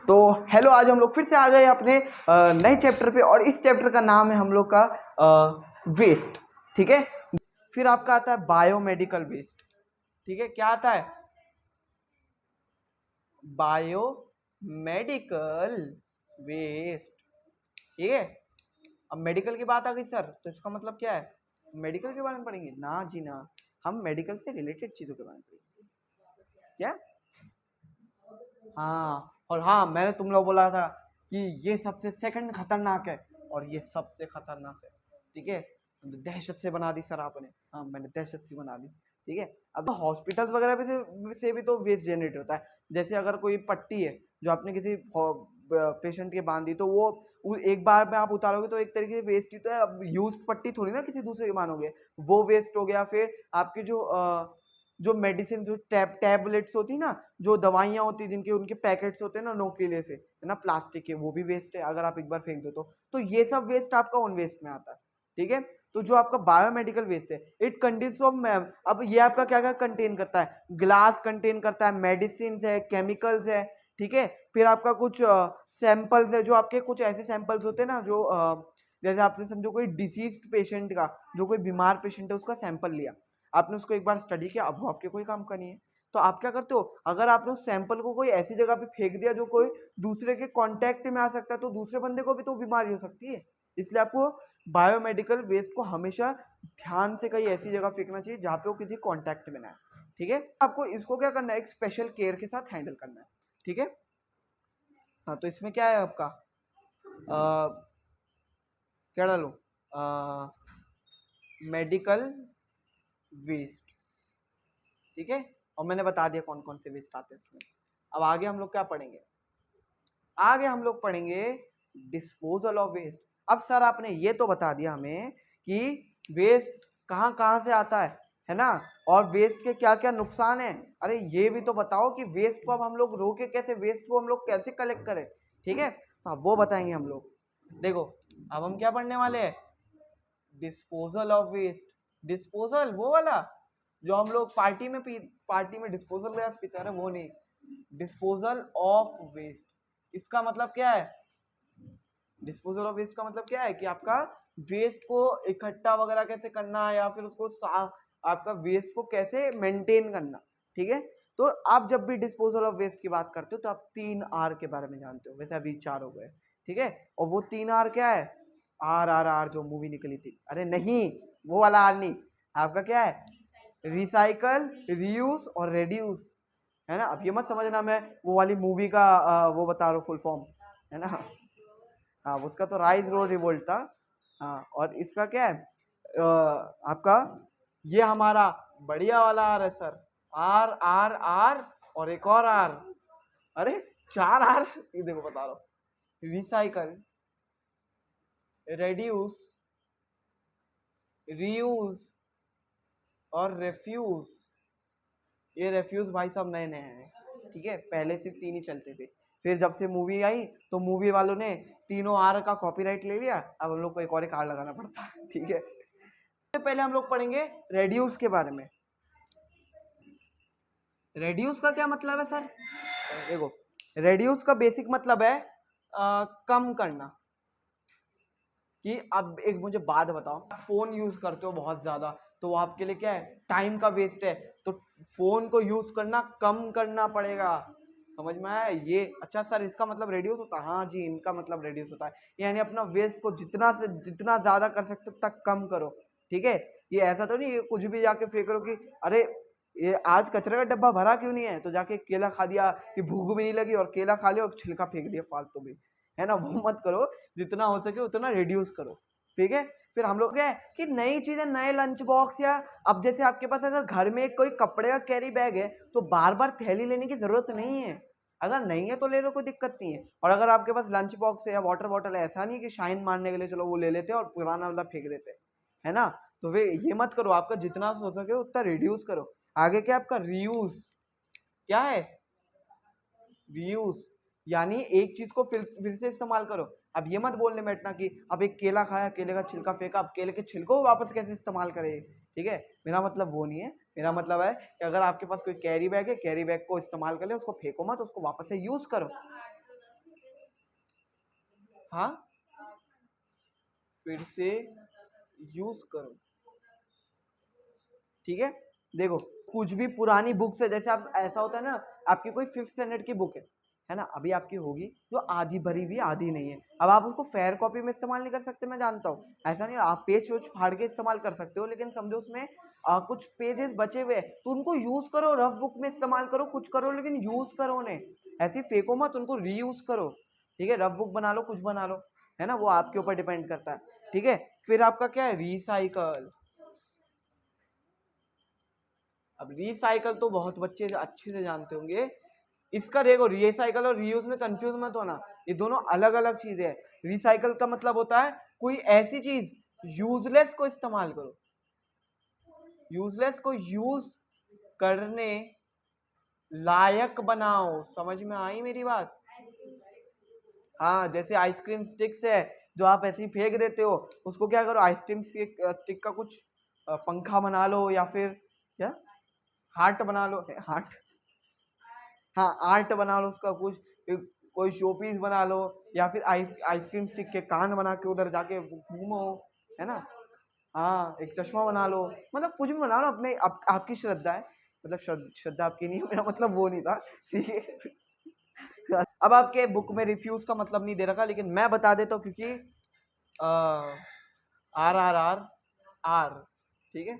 तो हेलो, आज हम लोग फिर से आ गए अपने नए चैप्टर पे। और इस चैप्टर का नाम है हम लोग का वेस्ट। ठीक है, फिर आपका आता है बायोमेडिकल वेस्ट। ठीक है, क्या आता है? Biomedical waste. ठीक है, अब मेडिकल की बात आ गई सर, तो इसका मतलब क्या है? मेडिकल के बारे में पढ़ेंगे ना जी ना, हम मेडिकल से रिलेटेड चीजों के बारे में पढ़ेंगे। क्या? हाँ, और हाँ, मैंने तुम लोग बोला था कि ये सबसे सेकंड खतरनाक है और ये सबसे खतरनाक है। ठीक है, दहशत से बना दी सर आपने। हाँ, मैंने दहशत से बना दी। ठीक है, अब हॉस्पिटल्स वगैरह से भी तो वेस्ट जनरेट होता है। जैसे अगर कोई पट्टी है जो आपने किसी पेशेंट के बांध दी, तो वो एक बार में आप उतारोगे तो एक तरीके से वेस्ट ही तो है। अब यूज पट्टी थोड़ी ना किसी दूसरे के मानोगे, वो वेस्ट हो गया। फिर आपकी जो मेडिसिन, जो टैबलेट्स होती है ना, जो दवाइयाँ होती है जिनके उनके पैकेट्स होते हैं ना नोकीले से, है ना, प्लास्टिक के, वो भी वेस्ट है अगर आप एक बार फेंक दो तो ये सब वेस्ट आपका ऑन वेस्ट में आता है। ठीक है, तो जो आपका बायोमेडिकल वेस्ट है, इट कंटेन्स ऑफ, अब ये आपका क्या क्या कंटेन करता है? ग्लास कंटेन करता है, मेडिसिन है, केमिकल्स है। ठीक है, फिर आपका कुछ सैंपल्स है, जो आपके कुछ ऐसे सैंपल्स होते हैं ना, जो जैसे आपने समझो कोई डिसीज्ड पेशेंट का, जो कोई बीमार पेशेंट है उसका सैंपल लिया, आपने उसको एक बार स्टडी किया, अब वो आपके कोई काम का नहीं है। तो आप क्या करते हो? अगर आपने उस सैंपल को कोई ऐसी जगह पे फेंक दिया जो कोई दूसरे के कांटेक्ट में आ सकता है, तो दूसरे बंदे को भी तो बीमारी हो सकती है। इसलिए आपको बायोमेडिकल वेस्ट को हमेशा ध्यान से कहीं ऐसी जगह फेंकना चाहिए जहाँ पे वो किसी कांटेक्ट में ना आए। ठीक है, आपको इसको क्या करना है? एक स्पेशल केयर के साथ हैंडल करना है। ठीक है, हाँ, तो इसमें क्या है आपका, क्या डालूं? Medical waste. ठीक है, और मैंने बता दिया कौन कौन से वेस्ट आते हैं इसमें। अब आगे हम लोग क्या पढ़ेंगे? आगे हम लोग पढ़ेंगे डिस्पोजल ऑफ वेस्ट। अब सर आपने ये तो बता दिया हमें कि वेस्ट कहाँ कहाँ से आता है ना, और वेस्ट के क्या क्या नुकसान है। अरे ये भी तो बताओ कि वेस्ट को अब हम लोग रोके कैसे, वेस्ट को हम लोग कैसे कलेक्ट करें। ठीक है, तो अब वो बताएंगे हम लोग। देखो, अब हम क्या पढ़ने वाले हैं? Disposal of waste. डिस्पोजल वो वाला जो हम लोग पार्टी में डिस्पोजल गैस पीते हैं, वो नहीं। डिस्पोजल ऑफ वेस्ट, इसका मतलब क्या है? डिस्पोजल ऑफ वेस्ट का मतलब क्या है कि आपका वेस्ट को इकट्ठा वगैरह कैसे करना है, या फिर उसको आपका वेस्ट को कैसे मेंटेन करना। ठीक है, तो आप जब भी डिस्पोजल ऑफ वेस्ट की बात करते हो तो आप 3R के बारे में जानते हो। वैसे अभी 4 हो गए। ठीक है, और वो 3R क्या है? RRR जो मूवी निकली थी, अरे नहीं, वो वाला आर नहीं। आपका क्या है? रिसाइकल, रीयूज और रेड्यूस, है ना। अब ये मत समझना मैं वो वाली मूवी का वो बता रहा हूँ फुल फॉर्म, है ना। हाँ, उसका तो राइज रो रिवोल्ट था। हाँ, और इसका क्या है? आपका ये हमारा बढ़िया वाला आर है सर। आर आर आर और एक और आर। अरे 4 R, ये देखो बता रहा हूँ। रिसाइकल, रेड्यूस, रीयूज और रेफ्यूज। ये रेफ्यूज भाई साहब नए नए हैं। ठीक है, पहले सिर्फ 3 ही चलते थे। फिर जब से मूवी आई तो मूवी वालों ने तीनों आर का कॉपीराइट ले लिया, अब हम लोग को एक और आर लगाना पड़ता है। ठीक है, पहले हम लोग पढ़ेंगे रेड्यूस के बारे में। रेड्यूस का क्या मतलब है सर? देखो, रेड्यूस का बेसिक मतलब है कम करना। कि अब एक मुझे बात बताओ, फोन यूज करते हो बहुत ज्यादा, तो वो आपके लिए क्या है? टाइम का वेस्ट है। तो फोन को यूज करना कम करना पड़ेगा। समझ में आया ये? अच्छा सर, इसका मतलब रेड्यूस होता है? हाँ जी, इनका मतलब रेड्यूस होता है, यानी अपना वेस्ट को जितना से जितना ज्यादा कर सकते हो तक कम करो। ठीक है, ये ऐसा तो नहीं कुछ भी जाके फेंक रहे हो कि अरे ये आज कचरे का डब्बा भरा क्यों नहीं है, तो जाके केला खा दिया कि भूख भी नहीं लगी और केला खा लिया और छिलका फेंक दिया फालतू भी, है ना। वो मत करो, जितना हो सके उतना रिड्यूस करो। ठीक है, फिर हम लोग क्या है कि नई चीजें, नए लंच बॉक्स, या अब जैसे आपके पास अगर घर में कोई कपड़े का कैरी बैग है तो बार बार थैली लेने की जरूरत नहीं है। अगर नहीं है तो ले लो, कोई दिक्कत नहीं है। और अगर आपके पास लंच बॉक्स है या वाटर बॉटल है, ऐसा नहीं कि शाइन मारने के लिए चलो वो ले लेते हैं और पुराना वाला फेंक देते हैं, है ना। तो वे ये मत करो, आपका जितना हो सके उतना रिड्यूस करो। आगे क्या आपका रीयूज, क्या है? रीयूज यानी एक चीज को फिर से इस्तेमाल करो। अब ये मत बोलने बैठना कि अब एक केला खाया, केले का छिलका फेंका, अब केले के छिलको को वापस कैसे इस्तेमाल करे। ठीक है, मेरा मतलब वो नहीं है। मेरा मतलब है कि अगर आपके पास कोई कैरी बैग है, कैरी बैग को इस्तेमाल कर ले, उसको फेंको मत, उसको वापस से यूज करो। हाँ, फिर से यूज करो। ठीक है, देखो कुछ भी पुरानी बुक से, जैसे आप ऐसा होता है ना, आपकी कोई 5th स्टैंडर्ड की बुक है ना, अभी आपकी होगी जो आधी भरी भी आधी नहीं है, अब आप उसको फेयर कॉपी में इस्तेमाल नहीं कर सकते, मैं जानता हूँ, ऐसा नहीं, आप पेज वेज फाड़ के इस्तेमाल कर सकते हो, लेकिन समझो उसमें कुछ पेजेस बचे हुए हैं, तो उनको यूज करो, रफ बुक में इस्तेमाल करो, कुछ करो, लेकिन यूज करो उन्हें, ऐसे फेंको मत, उनको रीयूज करो। ठीक है, रफ बुक बना लो, कुछ बना लो, है ना, वो आपके ऊपर डिपेंड करता है। ठीक है, फिर आपका क्या है, रिसाइकल। अब रिसाइकल तो बहुत बच्चे अच्छे से जानते होंगे, इसका देखो, रिसाइकल और रीयूज में कंफ्यूज मत होना, ये दोनों अलग अलग चीजें हैं। रिसाइकल का मतलब होता है कोई ऐसी चीज यूजलेस को इस्तेमाल करो, यूजलेस को यूज करने लायक बनाओ, समझ में आई मेरी बात? हाँ, जैसे आइसक्रीम स्टिक्स है जो आप ऐसे ही फेंक देते हो, उसको क्या करो, आइसक्रीम स्टिक का कुछ पंखा बना लो, या फिर क्या, हार्ट बना लो, हार्ट, हाँ आर्ट बना लो उसका कुछ, कोई शो पीस बना लो, या फिर आइसक्रीम स्टिक के कान बना के उधर जाके घूमो, है ना, हाँ एक चश्मा बना लो, मतलब कुछ भी बना लो, अपने आपकी श्रद्धा है, मतलब श्रद्धा आपकी नहीं है, मेरा मतलब वो नहीं था। ठीक है, अब आपके बुक में रिफ्यूज का मतलब नहीं दे रखा, लेकिन मैं बता देता हूँ, क्योंकि आर आर आर आर, ठीक है,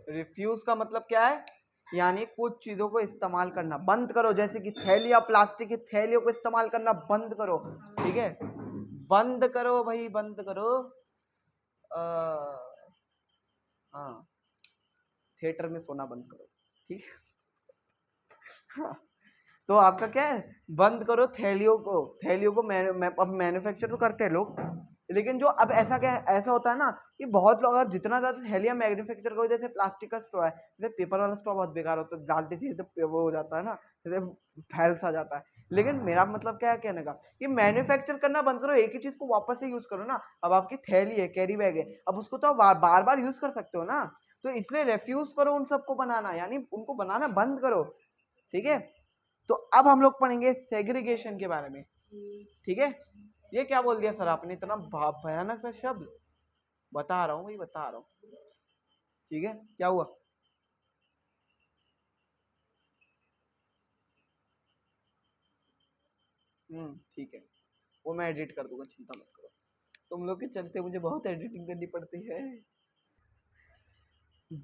रिफ्यूज का मतलब क्या है, यानी कुछ चीजों को इस्तेमाल करना बंद करो, जैसे कि थैलियां, प्लास्टिक की थैलियों को इस्तेमाल करना बंद करो। ठीक है, बंद करो भाई, बंद करो। हाँ, थिएटर में सोना बंद करो। ठीक है, तो आपका क्या है, बंद करो थैलियों को, थैलियों को अब मैन्युफैक्चर तो करते हैं लोग, लेकिन जो अब ऐसा क्या है, ऐसा होता है ना कि बहुत लोग अगर जितना ज्यादा थैलियां मैन्युफैक्चर करो, जैसे प्लास्टिक का स्ट्रॉ है, जैसे पेपर वाला स्ट्रॉ बहुत बेकार होता है, डालते चीज तो वो हो जाता है ना, जैसे फैल सा जाता है, लेकिन मेरा मतलब क्या है कहने का, कि मैन्युफैक्चर करना बंद करो, एक ही चीज को वापस से यूज करो ना, अब आपकी थैली है, कैरी बैग है, अब उसको तो आप बार बार यूज कर सकते हो ना, तो इसलिए रेफ्यूज करो उन सबको बनाना, यानी उनको बनाना बंद करो। ठीक है, तो अब हम लोग पढ़ेंगे सेग्रीगेशन के बारे में। ठीक है, ये क्या बोल दिया सर आपने, इतना भयानक सा शब्द, बता रहा हूँ भाई, बता रहा हूँ। ठीक है, क्या हुआ, ठीक है, वो मैं एडिट कर दूंगा, चिंता मत करो, तुम लोग के चलते मुझे बहुत एडिटिंग करनी पड़ती है।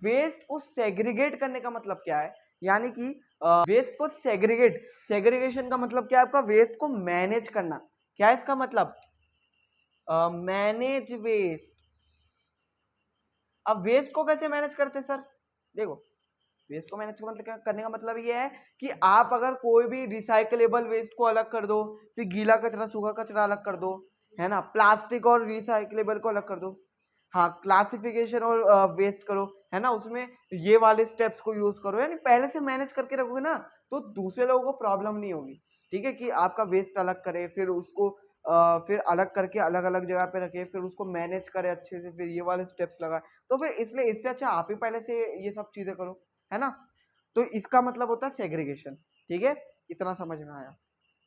वेस्ट को सेग्रीगेट करने का मतलब क्या है, यानी कि वेस्ट को सेग्रीगेशन का मतलब क्या है, आपका वेस्ट को मैनेज करना, क्या है इसका मतलब, मैनेज वेस्ट। अब वेस्ट को कैसे मैनेज करते हैं सर, देखो, वेस्ट को मैनेज करने का मतलब ये है कि आप अगर कोई भी रिसाइकलेबल वेस्ट को अलग कर दो, फिर गीला कचरा सूखा कचरा अलग कर दो, है ना, प्लास्टिक और रिसाइकलेबल को अलग कर दो, हाँ क्लासिफिकेशन और वेस्ट करो, है ना, उसमें ये वाले स्टेप्स को यूज करो, यानी पहले से मैनेज करके रखोगे ना, तो दूसरे लोगों को प्रॉब्लम नहीं होगी। ठीक है, कि आपका वेस्ट अलग करे, फिर उसको फिर अलग करके अलग अलग जगह पे रखे, फिर उसको मैनेज करे अच्छे से, फिर ये वाले स्टेप्स लगाए, तो फिर इसलिए इससे अच्छा आप ही पहले से ये सब चीजें करो, है ना, तो इसका मतलब होता है सेग्रीगेशन। ठीक है, इतना समझ में आया,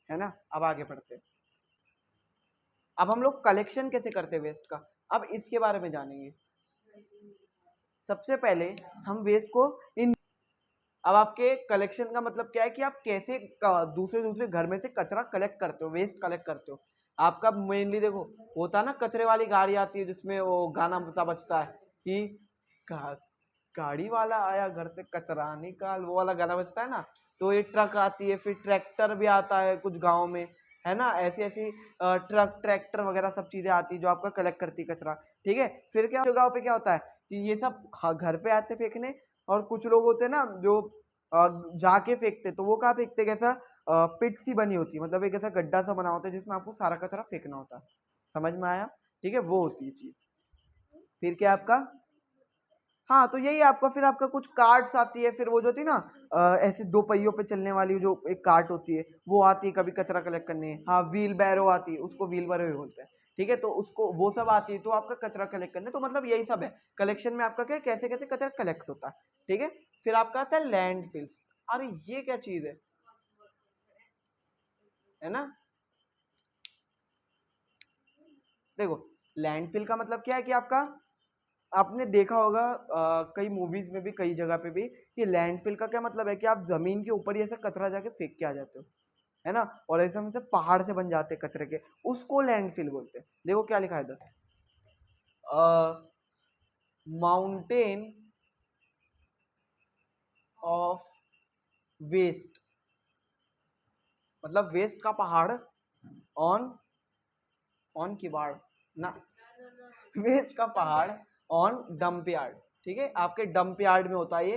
है ना, अब आगे बढ़ते हैं। अब हम लोग कलेक्शन कैसे करते हैं वेस्ट का, अब इसके बारे में जानेंगे। सबसे पहले हम वेस्ट को इन, अब आपके कलेक्शन का मतलब क्या है कि आप कैसे दूसरे दूसरे घर में से कचरा कलेक्ट करते हो, वेस्ट कलेक्ट करते हो। आपका मेनली देखो, होता है ना, कचरे वाली गाड़ी आती है जिसमें वो गाना सा बजता है कि गा, गाड़ी वाला आया घर से कचरा निकाल, वो वाला गाना बजता है ना, तो ये ट्रक आती है, फिर ट्रैक्टर भी आता है कुछ गाँव में, है ना, ऐसी ऐसी ट्रक ट्रैक्टर वगैरह सब चीजें आती है जो आपका कलेक्ट करती है कचरा। ठीक है, फिर क्या गाँव पे क्या होता है कि ये सब घर पे आते फेंकने, और कुछ लोग होते हैं ना जो जाके फेंकते, तो वो कहाँ फेंकते, कैसा पिट सी बनी होती है, मतलब एक ऐसा गड्ढा सा बना होता है जिसमें आपको सारा कचरा फेंकना होता है, समझ में आया? ठीक है, वो होती है चीज। फिर क्या आपका, हाँ तो यही आपका, फिर आपका कुछ कार्ट्स आती है, फिर वो जो होती है ना ऐसे दो पहियों पे चलने वाली जो एक कार्ट होती है, वो आती है कभी कचरा कलेक्ट करने, हाँ व्हील बैरो आती है, उसको व्हील बैरो ही बोलते हैं। ठीक है, तो उसको वो सब आती है, तो आपका कचरा कलेक्ट करने, तो मतलब यही सब है कलेक्शन में आपका, क्या कैसे कैसे कचरा कलेक्ट होता है। ठीक है, फिर आपका आता है लैंड फिल्स। अरे ये क्या चीज है ना, देखो लैंडफिल का मतलब क्या है कि आपका, आपने देखा होगा कई मूवीज में भी कई जगह पे भी, कि लैंडफिल का क्या मतलब है कि आप जमीन के ऊपर ही ऐसा कचरा जाके फेंक के आ जाते हो, है ना, और ऐसे में से पहाड़ से बन जाते हैं कचरे के, उसको लैंडफिल बोलते हैं। देखो क्या लिखा है इधर, माउंटेन ऑफ वेस्ट, मतलब वेस्ट का पहाड़, ऑन ऑन किवाड़ ना, वेस्ट का पहाड़ ऑन डंप यार्ड। ठीक है, आपके डंप यार्ड में होता है ये,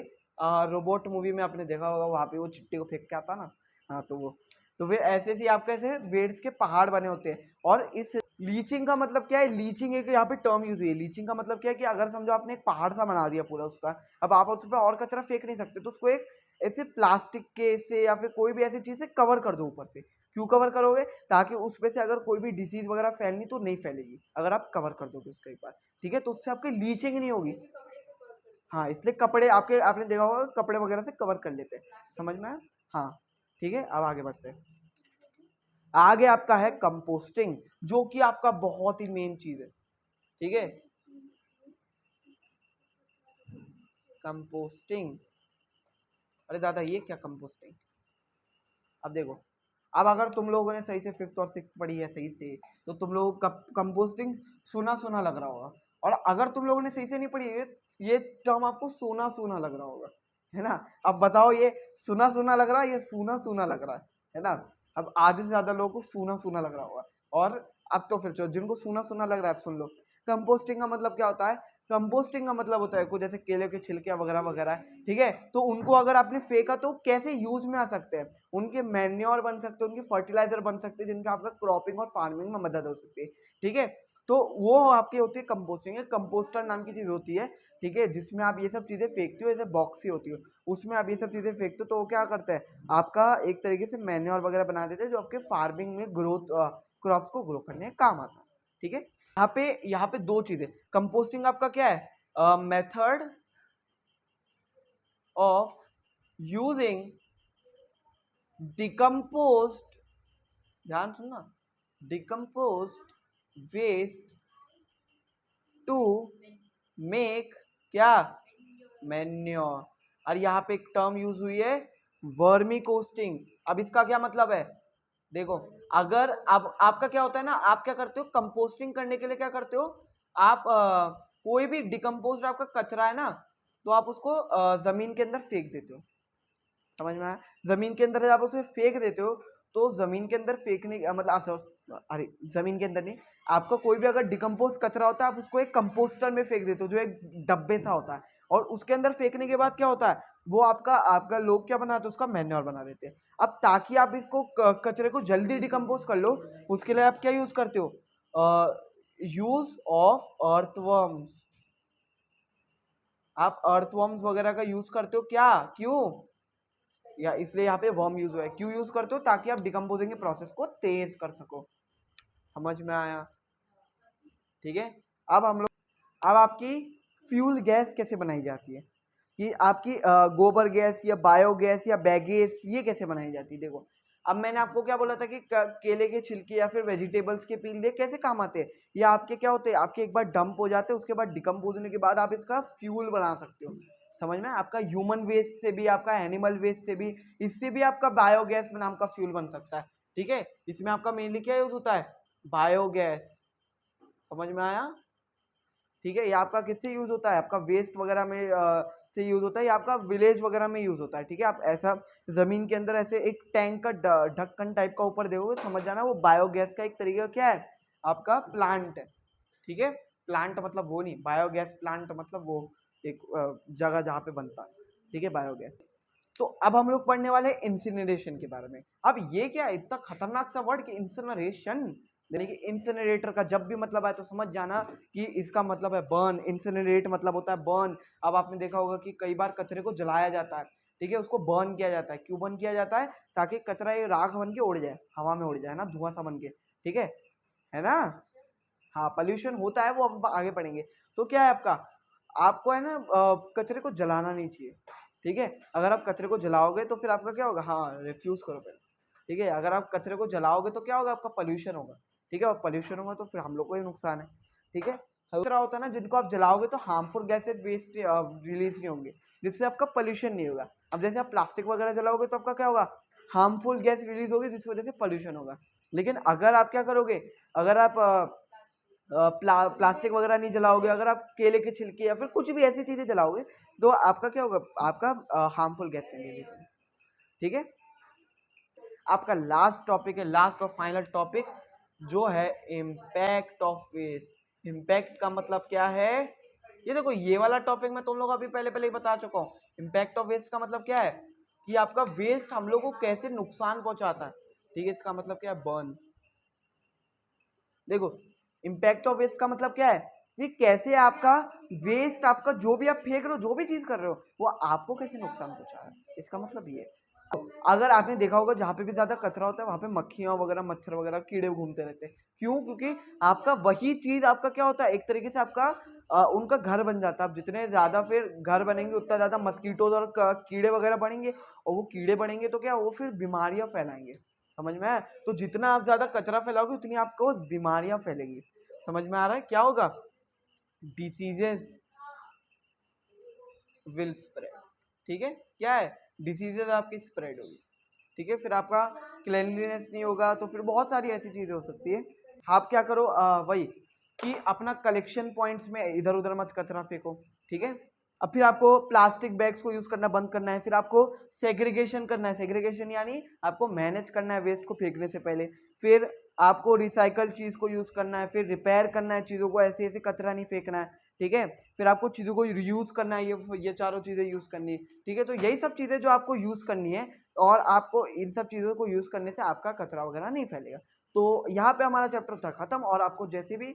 रोबोट मूवी में आपने देखा होगा, वहां पे वो चिट्टी को फेंक के आता ना, हाँ तो वो, तो फिर ऐसे ही आपके ऐसे वेट्स के पहाड़ बने होते हैं। और इस लीचिंग का मतलब क्या है, लीचिंग एक यहाँ पे टर्म यूज हुई है। लीचिंग का मतलब क्या है कि अगर समझो आपने एक पहाड़ सा बना दिया पूरा उसका, अब आप उस पर और कचरा फेंक नहीं सकते, तो उसको एक ऐसे प्लास्टिक के से या फिर कोई भी ऐसी चीज से कवर कर दो ऊपर से। क्यों कवर करोगे, ताकि उसपे से अगर कोई भी डिसीज वगैरह फैलनी तो नहीं फैलेगी, अगर आप कवर कर दोगे उसका एक बार। ठीक है, तो उससे आपकी लीचिंग नहीं होगी। हाँ, इसलिए कपड़े आपके, आपने देखा होगा कपड़े वगैरह से कवर कर लेते हैं, समझ में आया? हाँ ठीक है, अब आगे बढ़ते हैं। आगे आपका है कंपोस्टिंग, जो कि आपका बहुत ही मेन चीज है। ठीक है, कंपोस्टिंग, अरे दादा ये क्या कंपोस्टिंग, अब देखो, अब अगर तुम लोगों ने सही से फिफ्थ और सिक्स्थ पढ़ी है सही से, तो तुम लोगों को कंपोस्टिंग सुना सुना लग रहा होगा। और अगर तुम लोगों ने सही से नहीं पढ़ी है, ये टर्म आपको सोना सोना लग रहा होगा, है ना। अब बताओ ये सुना सुना लग रहा है, ये सूना सूना लग रहा है ना। अब आधे से ज्यादा लोगों को सूना सूना लग रहा होगा। और अब तो फिर चलो, जिनको सूना सूना लग रहा है, अब सुन लो। कंपोस्टिंग का मतलब क्या होता है, कंपोस्टिंग का मतलब होता है कुछ जैसे केले के छिलके वगैरह वगैरह, ठीक है, तो उनको अगर आपने फेंका तो कैसे यूज में आ सकते हैं, उनके मैन्योर बन सकते हैं, उनके फर्टिलाइजर बन सकते हैं, जिनका आपका क्रॉपिंग और फार्मिंग में मदद हो सकती है। ठीक है, तो वो आपकी होती है कंपोस्टिंग, कंपोस्टर नाम की चीज होती है। ठीक है, जिसमें आप ये सब चीजें फेंकते हो, जैसे बॉक्स ही होती है, उसमें आप ये सब चीजें फेंकते हो, तो वो क्या करता है, आपका एक तरीके से मैन्योर वगैरह बना देते हैं, जो आपके फार्मिंग में ग्रोथ, क्रॉप्स को ग्रो करने का काम आता है। ठीक है, यहाँ पे दो चीजें, कंपोस्टिंग आपका क्या है, मेथड ऑफ यूजिंग डिकम्पोज्ड, ध्यान सुनना, डिकम्पोज्ड वेस्ट टू मेक क्या, मैन्योर। और यहाँ पे एक टर्म यूज हुई है, वर्मी कोस्टिंग। अब इसका क्या मतलब है, देखो, अगर अब आपका क्या होता है ना, आप क्या करते हो कंपोस्टिंग करने के लिए, क्या करते हो आप, कोई भी डिकम्पोज आपका कचरा है ना, तो आप उसको जमीन के अंदर फेंक देते हो, समझ में आया, जमीन के अंदर जब आप उसे फेंक देते हो, तो जमीन के अंदर फेंकने मतलब, अरे जमीन के अंदर नहीं, आपका कोई भी अगर डिकम्पोज कचरा होता है, आप उसको एक कंपोस्टर में फेंक देते हो, जो एक डब्बे सा होता है, और उसके अंदर फेंकने के बाद क्या होता है, वो आपका आपका लोग क्या बनाते हैं, उसका मैन्योर बना देते हैं। अब ताकि आप इसको कचरे को जल्दी डिकम्पोज कर लो, उसके लिए आप क्या यूज करते हो, यूज ऑफ अर्थवर्म्स, आप अर्थवर्म्स वगैरह का यूज करते हो क्या, क्यों, या इसलिए यहाँ पे वर्म यूज हुआ है, क्यों यूज करते हो, ताकि आप डिकम्पोजिंग के प्रोसेस को तेज कर सको, समझ में आया। ठीक है, अब हम लोग, अब आपकी फ्यूल गैस कैसे बनाई जाती है, कि आपकी गोबर गैस या बायोगैस या बैगेस, ये कैसे बनाई जाती है। देखो, अब मैंने आपको क्या बोला था कि केले के छिलके या फिर वेजिटेबल्स के पील दे कैसे काम आते हैं, ये आपके क्या होते हैं, आपके एक बार डंप हो जाते हैं, उसके बाद डिकम्पोज होने के बाद आप इसका फ्यूल बना सकते हो, समझ में, आपका ह्यूमन वेस्ट से भी, आपका एनिमल वेस्ट से भी, इससे भी आपका बायोगैस नाम का फ्यूल बन सकता है। ठीक है, इसमें आपका मेनली क्या यूज होता है, बायोगैस, समझ में आया। ठीक है, ये आपका किससे यूज होता है, आपका वेस्ट वगैरह में से यूज होता है, या आपका विलेज वगैरह में यूज होता है। ठीक है, आप ऐसा जमीन के अंदर ऐसे एक टैंक का ढक्कन टाइप का ऊपर देखोगे, समझ जाना वो बायोगैस का एक तरीका क्या है, आपका प्लांट है। ठीक है, प्लांट मतलब वो नहीं, बायोगैस प्लांट मतलब वो एक जगह जहाँ पे बनता है। ठीक है, बायोगैस। तो अब हम लोग पढ़ने वाले हैं इंसिनरेशन के बारे में। अब ये क्या है, इतना खतरनाक सा वर्ड कि इंसिनरेशन, यानी कि इंसिनरेटर का जब भी मतलब आए तो समझ जाना कि इसका मतलब है बर्न, इंसिनरेट मतलब होता है बर्न। अब आपने देखा होगा कि कई बार कचरे को जलाया जाता है, ठीक है, उसको बर्न किया जाता है, क्यों बर्न किया जाता है, ताकि कचरा ये राख बन के उड़ जाए, हवा में उड़ जाए ना, धुआं सा बन के। ठीक है ना, हाँ पॉल्यूशन होता है, वो हम आगे पढ़ेंगे। तो क्या है आपका, आपको है ना कचरे को जलाना नहीं चाहिए। ठीक है, अगर आप कचरे को जलाओगे तो फिर आपका क्या होगा, हाँ रिफ्यूज करो पहले। ठीक है, अगर आप कचरे को जलाओगे तो क्या होगा, आपका पोल्यूशन होगा। ठीक है, और पॉल्यूशन होगा तो फिर हम लोग को ही नुकसान है, ठीक है। दूसरा होता है ना, जिनको आप जलाओगे तो हार्मफुल गैसेज वेस्ट रिलीज नहीं होंगे, जिससे आपका पॉल्यूशन नहीं होगा। अब जैसे आप प्लास्टिक वगैरह जलाओगे तो आपका क्या होगा, हार्मफुल गैस रिलीज होगी, जिसकी वजह से पॉल्यूशन होगा। लेकिन अगर आप क्या करोगे, अगर आप प्लास्टिक वगैरह नहीं जलाओगे, अगर आप केले के छिलके या फिर कुछ भी ऐसी चीजें जलाओगे तो आपका क्या होगा, आपका हार्मफुल गैस रिलीज होगी, ठीक है। आपका लास्ट टॉपिक है, लास्ट और फाइनल टॉपिक जो है इम्पैक्ट ऑफ वेस्ट। इम्पैक्ट का मतलब क्या है, ये देखो ये वाला टॉपिक मैं तुम लोग अभी पहले पहले ही बता चुका हूँ। इम्पैक्ट ऑफ वेस्ट का मतलब क्या है कि आपका वेस्ट हम लोग को कैसे नुकसान पहुंचाता है, ठीक है। इसका मतलब क्या है, बर्न। देखो इम्पैक्ट ऑफ वेस्ट का मतलब क्या है, ये कैसे आपका वेस्ट, आपका जो भी आप फेंक रहे हो, जो भी चीज कर रहे हो, वो आपको कैसे नुकसान पहुंचा रहा है, इसका मतलब ये है। अगर आपने देखा होगा जहाँ पे भी ज्यादा कचरा होता है वहां पे मक्खियां वगैरह, मच्छर वगैरह, कीड़े घूमते रहते हैं। क्यों? क्योंकि आपका वही चीज आपका क्या होता है, एक तरीके से आपका उनका घर बन जाता है। अब जितने ज्यादा फिर घर बनेंगे उतना ज्यादा मस्कीटोज और कीड़े वगैरह बढ़ेंगे, और वो कीड़े बढ़ेंगे तो क्या, वो फिर बीमारियां फैलाएंगे। समझ में आया? तो जितना आप ज्यादा कचरा फैलाओगे उतनी आपको बीमारियां फैलेंगी। समझ में आ रहा है क्या होगा, डिसीजेस विल स्प्रेड, ठीक है। क्या है, डिसीजेस आपकी स्प्रेड होगी, ठीक है। फिर आपका क्लेanलीनेस नहीं होगा, तो फिर बहुत सारी ऐसी चीजें हो सकती है। आप क्या करो, वही कि अपना कलेक्शन पॉइंट्स में इधर उधर मत कचरा फेंको, ठीक है। अब फिर आपको प्लास्टिक बैग्स को यूज करना बंद करना है। फिर आपको सेग्रीगेशन करना है, सेग्रीगेशन यानी आपको मैनेज करना है वेस्ट को फेंकने से पहले। फिर आपको रिसाइकल चीज को यूज करना है, फिर रिपेयर करना है चीजों को, ऐसे ऐसे कचरा नहीं फेंकना है, ठीक है। फिर आपको चीजों को रीयूज करना है, ये चारों चीजें यूज करनी है, ठीक है। तो यही सब चीजें जो आपको यूज करनी है, और आपको इन सब चीजों को यूज करने से आपका कचरा वगैरह नहीं फैलेगा। तो यहाँ पे हमारा चैप्टर था खत्म, और आपको जैसे भी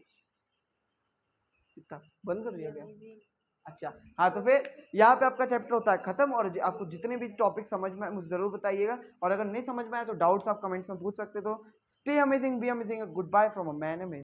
कितना बंद कर दिया गया, अच्छा हाँ। तो फिर यहाँ पे आपका चैप्टर होता है खत्म, और आपको जितने भी टॉपिक समझ में आए मुझे जरूर बताइएगा, और अगर नहीं समझ में आए तो डाउट्स आप कमेंट्स में पूछ सकते। तो stay amazing, be amazing, goodbye from a man amazing.